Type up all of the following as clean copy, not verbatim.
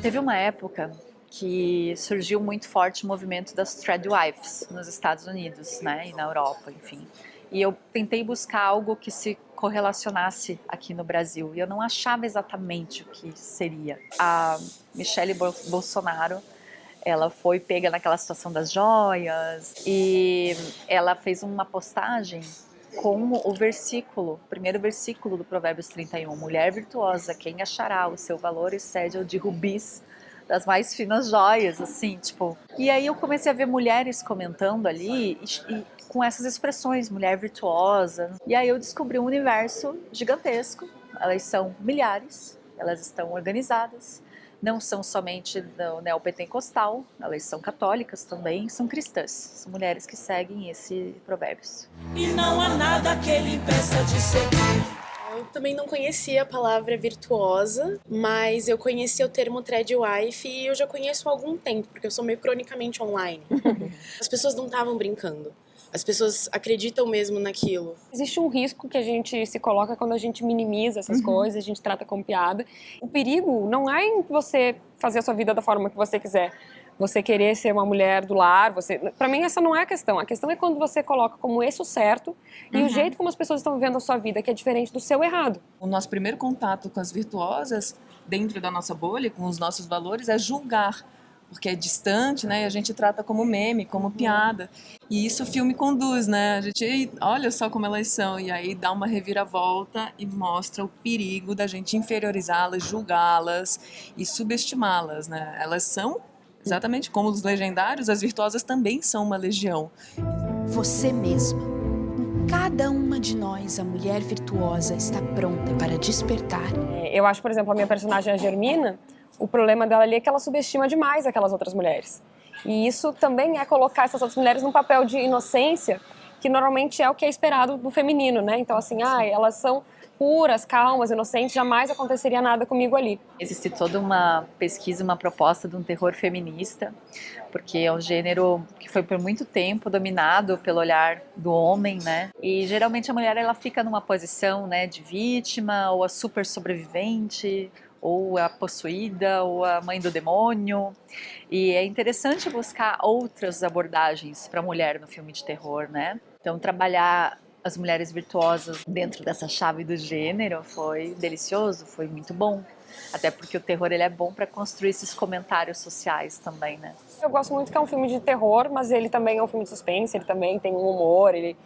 Teve uma época que surgiu muito forte o movimento das Tradwives nos Estados Unidos, né, e na Europa, enfim. E eu tentei buscar algo que se correlacionasse aqui no Brasil, e eu não achava exatamente o que seria. A Michelle Bolsonaro, ela foi pega naquela situação das joias, e ela fez uma postagem com o versículo, o primeiro versículo do Provérbios 31, mulher virtuosa, quem achará o seu valor excede ao de rubis, das mais finas joias, assim, tipo. E aí eu comecei a ver mulheres comentando ali e com essas expressões, mulher virtuosa. E aí eu descobri um universo gigantesco. Elas são milhares, elas estão organizadas, não são somente do neopentecostal, elas são católicas também, são cristãs, são mulheres que seguem esse provérbios. E não há nada que ele impeça de seguir. Eu também não conhecia a palavra virtuosa, mas eu conhecia o termo tradwife e eu já conheço há algum tempo, porque eu sou meio cronicamente online. As pessoas não estavam brincando. As pessoas acreditam mesmo naquilo. Existe um risco que a gente se coloca quando a gente minimiza essas coisas, a gente trata como piada. O perigo não é em você fazer a sua vida da forma que você quiser. Você querer ser uma mulher do lar, para mim essa não é a questão. A questão é quando você coloca como esse o certo e o jeito como as pessoas estão vivendo a sua vida, que é diferente do seu errado. O nosso primeiro contato com as virtuosas, dentro da nossa bolha, com os nossos valores, é julgar. Porque é distante, né? E a gente trata como meme, como piada. E isso o filme conduz, né? A gente, olha só como elas são. E aí dá uma reviravolta e mostra o perigo da gente inferiorizá-las, julgá-las e subestimá-las, né? Elas são, exatamente como os legendários, as virtuosas também são uma legião. Você mesma. Em cada uma de nós, a mulher virtuosa está pronta para despertar. Eu acho, por exemplo, a minha personagem, a Germina, o problema dela ali é que ela subestima demais aquelas outras mulheres. E isso também é colocar essas outras mulheres num papel de inocência, que normalmente é o que é esperado do feminino, né? Então, assim, elas são puras, calmas, inocentes, jamais aconteceria nada comigo ali. Existe toda uma pesquisa, uma proposta de um terror feminista, porque é um gênero que foi por muito tempo dominado pelo olhar do homem, né? E geralmente a mulher ela fica numa posição, né, de vítima ou a super sobrevivente, ou a possuída, ou a mãe do demônio. E é interessante buscar outras abordagens para a mulher no filme de terror, né? Então, trabalhar as mulheres virtuosas dentro dessa chave do gênero foi delicioso, foi muito bom. Até porque o terror ele é bom para construir esses comentários sociais também, né? Eu gosto muito que é um filme de terror, mas ele também é um filme de suspense, ele também tem um humor, ele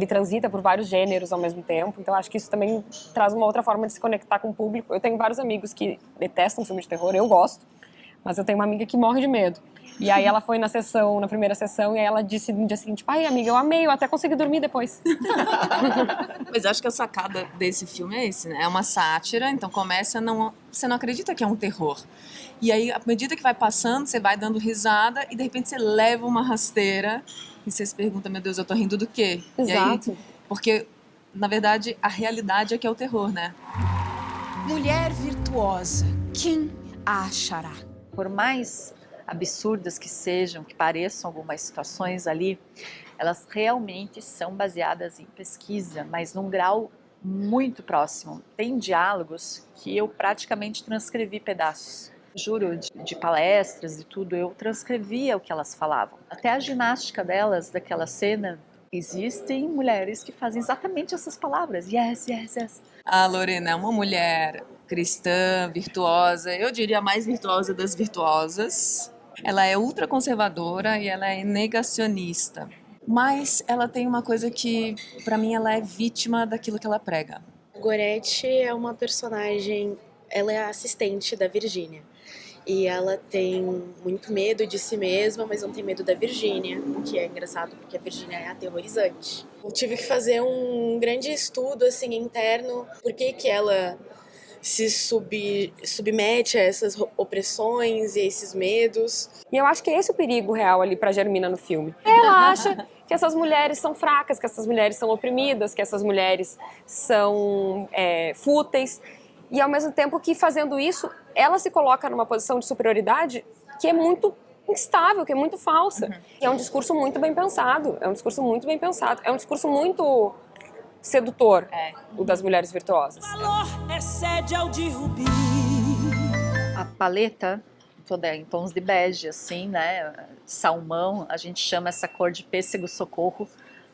transita por vários gêneros ao mesmo tempo, então acho que isso também traz uma outra forma de se conectar com o público. Eu tenho vários amigos que detestam filme de terror, eu gosto, mas eu tenho uma amiga que morre de medo. E aí ela foi na primeira sessão, e aí ela disse no dia seguinte, pai, amiga, eu amei, eu até consegui dormir depois. Mas acho que a sacada desse filme é esse, né? É uma sátira, então você não acredita que é um terror. E aí, à medida que vai passando, você vai dando risada e de repente você leva uma rasteira e você se pergunta, meu Deus, eu tô rindo do quê? Exato. E aí, porque, na verdade, a realidade é que é o terror, né? Mulher virtuosa, quem a achará? Por mais absurdas que sejam, que pareçam algumas situações ali, elas realmente são baseadas em pesquisa, mas num grau muito próximo. Tem diálogos que eu praticamente transcrevi pedaços. Juro, de palestras e tudo, eu transcrevia o que elas falavam. Até a ginástica delas, daquela cena, existem mulheres que fazem exatamente essas palavras. Yes, yes, yes. A Lorena é uma mulher cristã, virtuosa, eu diria a mais virtuosa das virtuosas. Ela é ultraconservadora e ela é negacionista. Mas ela tem uma coisa que, pra mim, ela é vítima daquilo que ela prega. Gorete é uma personagem, ela é a assistente da Virgínia. E ela tem muito medo de si mesma, mas não tem medo da Virgínia, o que é engraçado porque a Virgínia é aterrorizante. Eu tive que fazer um grande estudo assim interno, por que ela se submete a essas opressões e a esses medos. E eu acho que esse é o perigo real ali pra Germina no filme. Ela acha que essas mulheres são fracas, que essas mulheres são oprimidas, que essas mulheres são fúteis. E ao mesmo tempo que fazendo isso, ela se coloca numa posição de superioridade que é muito instável, que é muito falsa. E é um discurso muito bem pensado, é um discurso muito bem pensado, é um discurso muito sedutor, o das mulheres virtuosas. Valor excede ao de rubi. A paleta toda em tons de bege, assim, né? Salmão, a gente chama essa cor de pêssego socorro.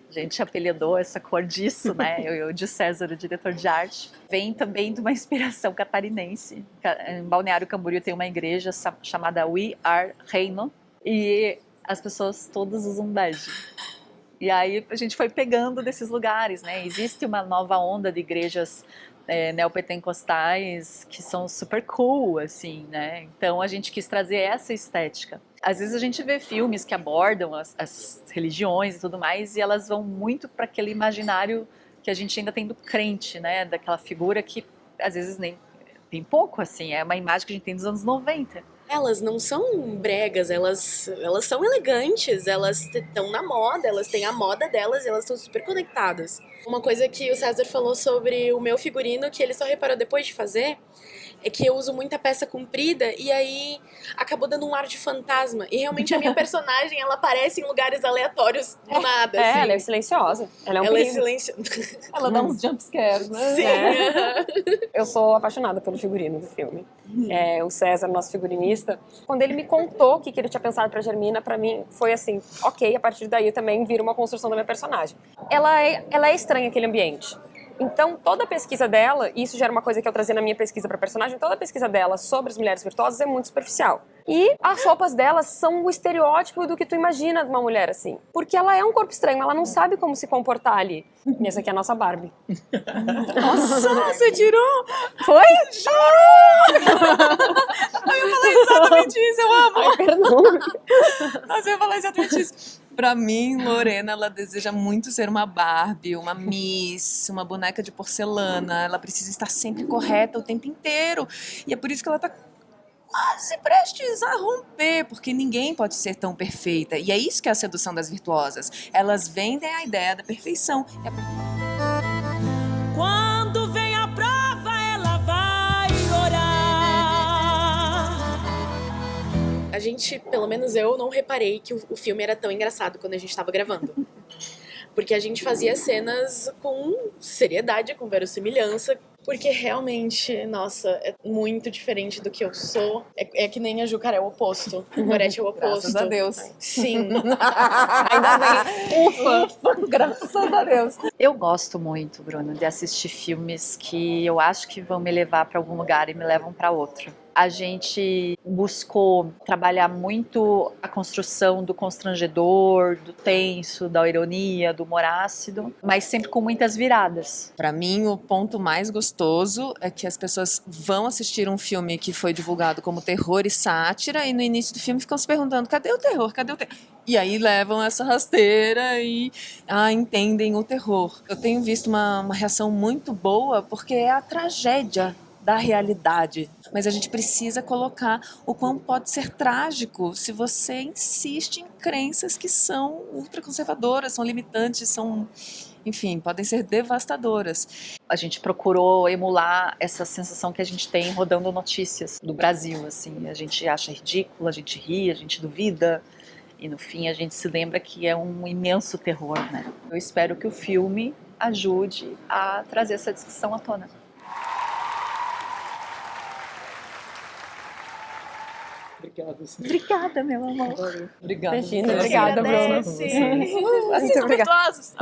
A gente apelidou essa cor disso, né? Eu e o de César, o diretor de arte. Vem também de uma inspiração catarinense. Em Balneário Camboriú tem uma igreja chamada We Are Reino. E as pessoas todas usam bege. E aí a gente foi pegando desses lugares, né? Existe uma nova onda de igrejas neopentecostais que são super cool, assim, né? Então a gente quis trazer essa estética. Às vezes a gente vê filmes que abordam as religiões e tudo mais, e elas vão muito para aquele imaginário que a gente ainda tem do crente, né? Daquela figura que às vezes nem tem pouco, assim, é uma imagem que a gente tem dos anos 90. Elas não são bregas, elas são elegantes, elas estão na moda, elas têm a moda delas e elas estão super conectadas. Uma coisa que o César falou sobre o meu figurino, que ele só reparou depois de fazer, é que eu uso muita peça comprida e aí acabou dando um ar de fantasma. E realmente a minha personagem, ela aparece em lugares aleatórios do nada, assim. Ela é silenciosa. Ela é um Ela é perigo. silenciosa. Ela dá uns jumpscares, né? Sim. Eu sou apaixonada pelo figurino do filme. O César, nosso figurinista, quando ele me contou o que ele tinha pensado pra Germina, pra mim foi assim, ok, a partir daí também vira uma construção da minha personagem. Ela é estranha aquele ambiente. Então, toda a pesquisa dela, e isso já era uma coisa que eu trazia na minha pesquisa para personagem, toda a pesquisa dela sobre as mulheres virtuosas é muito superficial. E as roupas delas são o estereótipo do que tu imagina de uma mulher assim. Porque ela é um corpo estranho, ela não sabe como se comportar ali. E essa aqui é a nossa Barbie. Nossa, você tirou! Foi? Eu ia falar exatamente isso, eu amo! Ai, perdão. Nossa, eu ia falar exatamente isso. Pra mim, Lorena, ela deseja muito ser uma Barbie, uma Miss, uma boneca de porcelana. Ela precisa estar sempre correta o tempo inteiro. E é por isso que ela tá quase prestes a romper, porque ninguém pode ser tão perfeita. E é isso que é a sedução das virtuosas. Elas vendem a ideia da perfeição. Quando vem a prova, ela vai orar. A gente, pelo menos eu, não reparei que o filme era tão engraçado quando a gente tava gravando. Porque a gente fazia cenas com seriedade, com verossimilhança, porque realmente, nossa, é muito diferente do que eu sou. É que nem a Ju, cara, é o oposto. O Gorete é o oposto. Graças a Deus. Sim. Ainda bem. Ufa, graças a Deus. Eu gosto muito, Bruno, de assistir filmes que eu acho que vão me levar para algum lugar e me levam para outro. A gente buscou trabalhar muito a construção do constrangedor, do tenso, da ironia, do humor ácido, mas sempre com muitas viradas. Pra mim, o ponto mais gostoso é que as pessoas vão assistir um filme que foi divulgado como terror e sátira e no início do filme ficam se perguntando, cadê o terror? Cadê o terror? E aí levam essa rasteira e entendem o terror. Eu tenho visto uma reação muito boa porque é a tragédia da realidade. Mas a gente precisa colocar o quão pode ser trágico se você insiste em crenças que são ultraconservadoras, são limitantes, são, enfim, podem ser devastadoras. A gente procurou emular essa sensação que a gente tem rodando notícias do Brasil, assim. A gente acha ridículo, a gente ri, a gente duvida. E no fim a gente se lembra que é um imenso terror, né? Eu espero que o filme ajude a trazer essa discussão à tona. Obrigada, meu amor. Obrigada. Imagina, obrigada, Bruno. Agradece. Muito obrigada. Virtuosos!